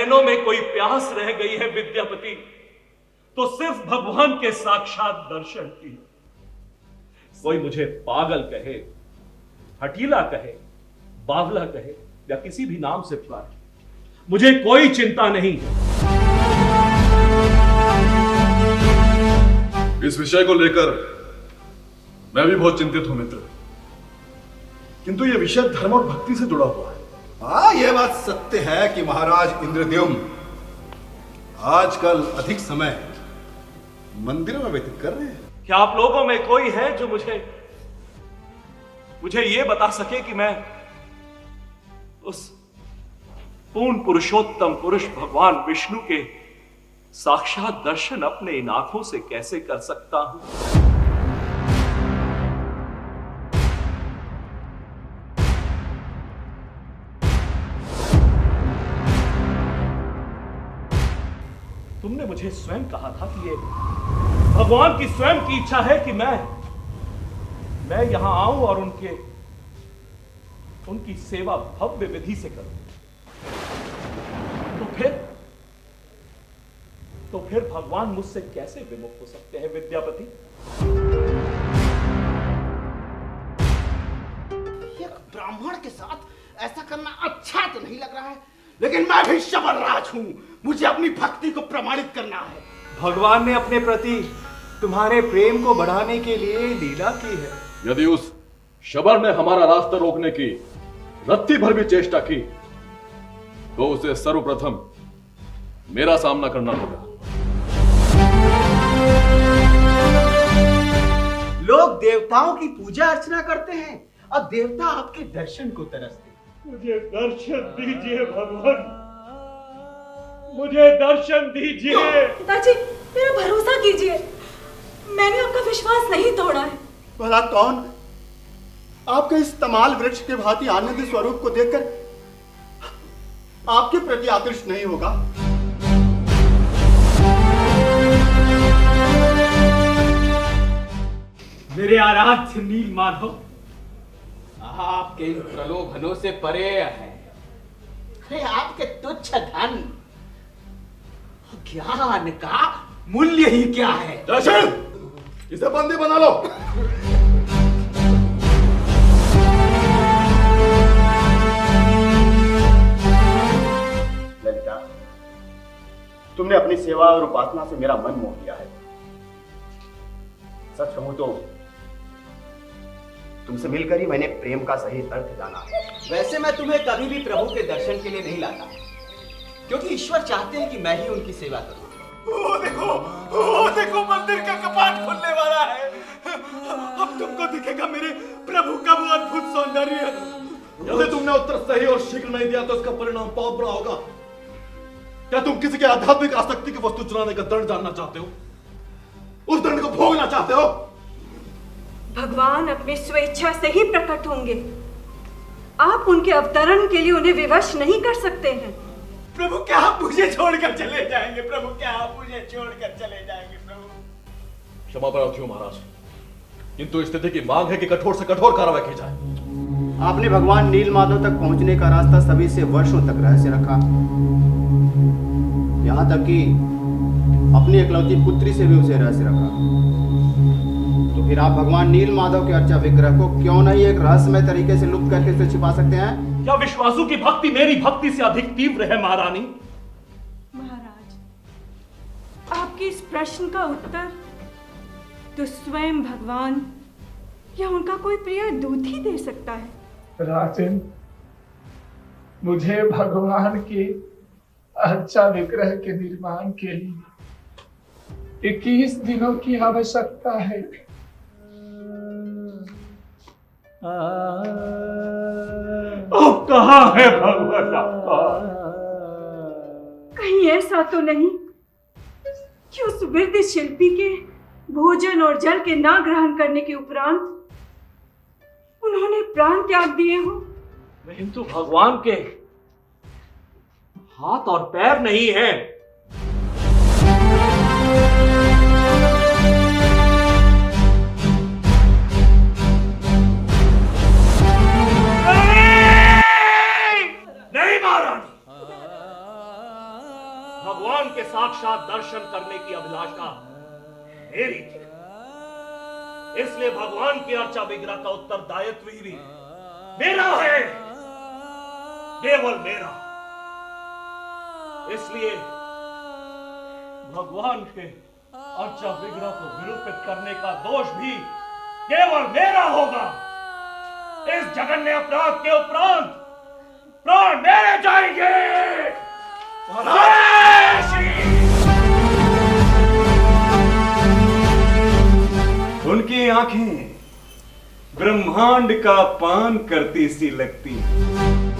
नयनों में कोई प्यास रह गई है विद्यापति, तो सिर्फ भगवान के साक्षात दर्शन की। कोई मुझे पागल कहे, हठीला कहे, बावला कहे या किसी भी नाम से पुकारे, मुझे कोई चिंता नहीं। इस विषय को लेकर मैं भी बहुत चिंतित हूं मित्र, किंतु यह विषय धर्म और भक्ति से जुड़ा हुआ है। हाँ, यह बात सत्य है कि महाराज इंद्रद्युम्न आजकल अधिक समय मंदिर में व्यतीत कर रहे हैं। क्या आप लोगों में कोई है जो मुझे यह बता सके कि मैं उस पूर्ण पुरुषोत्तम पुरुष भगवान विष्णु के साक्षात दर्शन अपने इन आंखों से कैसे कर सकता हूं? तुमने मुझे स्वयं कहा था कि ये भगवान की स्वयं की इच्छा है कि मैं यहां आऊं और उनकी सेवा भव्य विधि से करूं। तो फिर भगवान मुझसे कैसे विमुख हो सकते हैं विद्यापति? एक ब्राह्मण के साथ ऐसा करना अच्छा तो नहीं लग रहा है, लेकिन मैं भी शबरराज हूं, मुझे अपनी भक्ति को प्रमाणित करना है। भगवान ने अपने प्रति तुम्हारे प्रेम को बढ़ाने के लिए लीला की है। यदि उस शबर ने हमारा रास्ता रोकने की रत्ती भर भी चेष्टा की, तो उसे सर्वप्रथम मेरा सामना करना होगा। लोग देवताओं की पूजा अर्चना करते हैं और देवता आपके दर्शन को तरसते हैं। मुझे दर्शन दीजिए भगवान, मुझे दर्शन दीजिए। पिताजी, मेरा भरोसा कीजिए, मैंने आपका विश्वास नहीं तोड़ा है। भला कौन आपके इस तमाल वृक्ष के भांति आनंद स्वरूप को देखकर आपके प्रति आकृष्ट नहीं होगा? मेरे आराध्य नील माधव, आपके इन प्रलोभनों से परे है। अरे आपके तुच्छ धन, ज्ञान का मूल्य ही क्या है? दर्शन, इसे बंदी बना लो। ललिता, तुमने अपनी सेवा और उपासना से मेरा मन मोह लिया है। सच कहूं तो तुमसे मिलकर ही मैंने प्रेम का सही अर्थ जाना है। वैसे मैं तुम्हें कभी भी प्रभु के दर्शन के लिए नहीं लाता, क्योंकि ईश्वर चाहते हैं कि मैं ही उनकी सेवा करूं। ओ देखो मंदिर का कपाट खुलने वाला है। अब तुमको दिखेगा मेरे प्रभु का वो अद्भुत सौंदर्य। यदि तुमने उत्तर सही और शीघ्र नहीं दिया तो इसका परिणाम बहुत बुरा होगा। क्या तुम किसी के आध्यात्मिक आसक्ति की वस्तु चुराने का दंड जानना चाहते हो? उस दंड को भोगना चाहते हो? भगवान अपनी स्वेच्छा से ही प्रकट होंगे। आप उनके अवतरण के लिए उन्हें विवश नहीं कर सकते हैं। प्रभु, क्या आप मुझे छोड़कर चले जाएंगे? प्रभु, क्या आप मुझे छोड़कर चले जाएंगे? प्रभु, क्षमा प्रार्थी हूं महाराज, किंतु स्थिति की मांग है कि कठोर से कठोर कार्रवाई की जाए। आपने भगवान नील माधव तक पहुंचने का रास्ता सभी से वर्षों तक रहस्य रखा, यहां तक कि अपनी एकलौती पुत्री से भी उसे रहस्य रखा। तो फिर आप भगवान नील माधव के अर्चा विग्रह को क्यों नहीं एक रहस्यमय तरीके से लुप्त करके उसे छिपा सकते हैं? क्या विश्वासु की भक्ति मेरी भक्ति से अधिक तीव्र है महारानी? महाराज, आपके इस प्रश्न का उत्तर तो स्वयं भगवान या उनका कोई प्रिय दूत ही दे सकता है। राजन, मुझे भगवान के अर्चा विग्रह के निर्माण के लिए 21 दिनों की आवश्यकता है। अब कहाँ है भगवान आपका? कहीं ऐसा तो नहीं कि उस वृद्ध शिल्पी के भोजन और जल के ना ग्रहण करने के उपरांत उन्होंने प्राण त्याग दिए हो? किंतु भगवान के हाथ और पैर नहीं है। नहीं महारानी, साक्षात दर्शन करने की अभिलाषा मेरी थी। इसलिए भगवान की अर्चा विग्रह का उत्तरदायित्व भी मेरा है, केवल मेरा। इसलिए भगवान के अर्चा विग्रह को विरूपित करने का दोष भी केवल मेरा होगा। इस जघन्य अपराध के उपरांत प्राण मेरे जाएंगे। उनकी आंखें ब्रह्मांड का पान करती सी लगती हैं।